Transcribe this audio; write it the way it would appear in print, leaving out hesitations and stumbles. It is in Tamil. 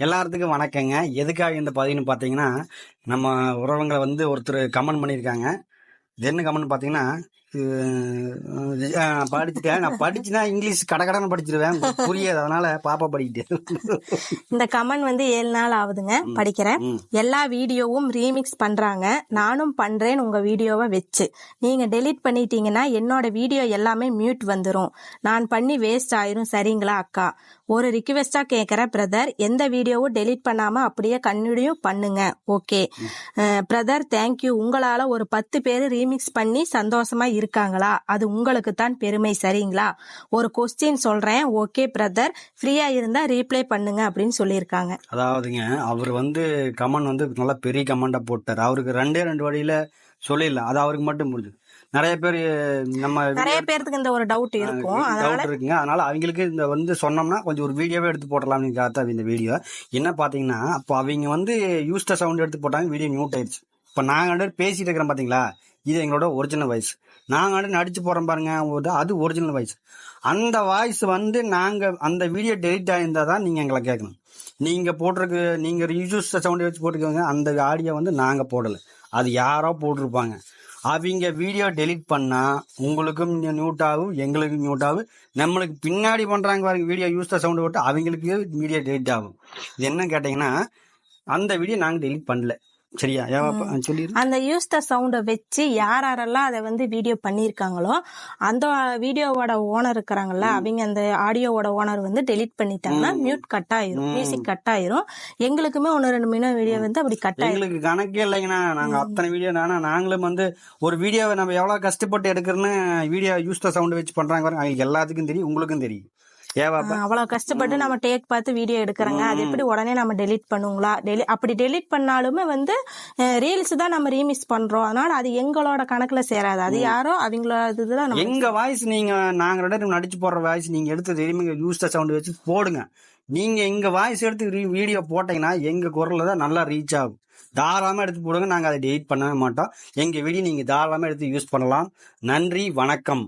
எல்லாத்துக்கும் வணக்கங்க. எதுக்காக இந்த பதிவுன்னு பார்த்தீங்கன்னா, நம்ம உறவுங்களை வந்து ஒருத்தர் கமெண்ட் பண்ணியிருக்காங்க. இது என்ன கமெண்ட் பார்த்தீங்கன்னா, படிச்சுட்டேன். நான் படிச்சுனா இங்கிலீஷ் கடகடன்னு படிச்சிருவேன். புரியாது. அதனால பாப்பா படிக்கிட்டேன். இந்த கமெண்ட் வந்து 7 நாள் ஆகுதுங்க படிக்கிறேன். எல்லா வீடியோவும் ரீமிக்ஸ் பண்றாங்க. நானும் பண்றேன் உங்க வீடியோவை வச்சு. நீங்க டெலீட் பண்ணிட்டீங்கன்னா என்னோட வீடியோ எல்லாமே மியூட் வந்துடும். நான் பண்ணி வேஸ்ட் ஆயிரும். சரிங்களா அக்கா? ஒரு ரிக்வெஸ்டா கேட்கிறேன் பிரதர். எந்த வீடியோவும் டெலீட் பண்ணாம அப்படியே கண்டினியூ பண்ணுங்க. Okay brother, thank you. உங்களால ஒரு 10 பேர் ரீமிக்ஸ் பண்ணி சந்தோஷமா இருக்காங்களா? அது உங்களுக்கு தான் பெருமை. சரிங்களா? ஒரு கொஸ்டின் சொல்றேன். ஓகே பிரதர், ஃப்ரீயா இருந்தா ரீப்ளை பண்ணுங்க அப்படின்னு சொல்லியிருக்காங்க. அதாவதுங்க, அவர் வந்து கமெண்ட் வந்து நல்லா பெரிய கமெண்டா போட்டார். அவருக்கு 2 வழியில சொல்லிடலாம். அது அவருக்கு மட்டும் புரிஞ்சுது. நிறைய பேருக்கு இந்த ஒரு டவுட் இருக்கும். டவுட் இருக்குங்க. அதனால அவங்களுக்கு இந்த வந்து சொன்னோம்னா கொஞ்சம் ஒரு வீடியோவே எடுத்து போடலாம்னு பார்த்தா இந்த வீடியோ என்ன பாத்தீங்கன்னா, அப்போ அவங்க வந்து யூஸ்ட சவுண்ட் எடுத்து போட்டாங்க, வீடியோ மியூட் ஆயிடுச்சு. இப்போ நாங்க பேசிட்டு இருக்கிறோம் பாத்தீங்களா, இது எங்களோட ஒரிஜினல் வாய்ஸ். நாங்க நடிச்சு போறோம் பாருங்க, அது ஒரிஜினல் வாய்ஸ். அந்த வாய்ஸ் வந்து நாங்க அந்த வீடியோ டெலிட் ஆயிருந்தா தான் நீங்க எங்களை கேட்கணும். நீங்க போட்டிருக்கு, நீங்க யூஸ் சவுண்ட் வச்சு போட்டுக்கோங்க. அந்த ஆடியோ வந்து நாங்க போடல, அது யாரோ போட்டிருப்பாங்க. அவங்க வீடியோ டெலிட் பண்ணா உங்களுக்கும் மியூட் ஆகும், எங்களுக்கும் மியூட் ஆகும். நம்மளுக்கு பின்னாடி பண்றாங்க பாருங்க வீடியோ யூஸ் சவுண்ட் போட்டு, அவங்களுக்கு வீடியோ டெலிட் ஆகும். இது என்ன கேட்டீங்கன்னா, அந்த வீடியோ நாங்க டெலிட் பண்ணல. சரியா? அந்த யூஸ் த சவுண்ட வச்சு யாரெல்லாம் அதை வந்து வீடியோ பண்ணிருக்காங்களோ அந்த வீடியோவோட ஓனர் இருக்கிறாங்கல்ல, அவங்க அந்த ஆடியோவோட ஓனர் வந்து டெலிட் பண்ணிட்டாங்கன்னா மியூட் கட் ஆயிரும், மியூசிக் கட் ஆயிரும். எங்களுக்குமே 1-2 மினிட் வீடியோ வந்து அப்படி கட் ஆயிரும். எங்களுக்கு கணக்கே இல்லைங்கண்ணா. நாங்க அத்தனை வீடியோ நாங்களும் வந்து ஒரு வீடியோவை நம்ம எவ்வளவு கஷ்டப்பட்டு எடுக்கிறோன்னு வீடியோ யூஸ் த சவுண்ட் வச்சு பண்றாங்க பாருங்க, அவங்களுக்கு எல்லாத்துக்கும் தெரியும், உங்களுக்கும் தெரியும். அவ்வளவு கஷ்டப்பட்டு நம்ம டேக் பார்த்து வீடியோ எடுக்கிறாங்க. அது எப்படி உடனே நம்ம டெலிட் பண்ணுங்களா? அப்படி டெலிட் பண்ணாலுமே வந்து ரீல்ஸ் தான் நம்ம ரீமிக்ஸ் பண்றோம். அதனால அது எங்களோட கணக்குல சேராது. அது யாரோ அவங்களோட இதுதான். எங்க வாய்ஸ் நீங்க நாங்க 2 நடிச்சு போடுற வாய்ஸ் நீங்க எடுத்து யூஸ் சவுண்ட் வச்சு போடுங்க. நீங்க எங்க வாய்ஸ் எடுத்து வீடியோ போட்டீங்கன்னா எங்க குரல்ல தான் நல்லா ரீச் ஆகும். தாராளமா எடுத்து போடுங்க. நாங்க அதை டெலிட் பண்ணவே மாட்டோம். எங்க வீடியோ நீங்க தாராளமா எடுத்து யூஸ் பண்ணலாம். நன்றி, வணக்கம்.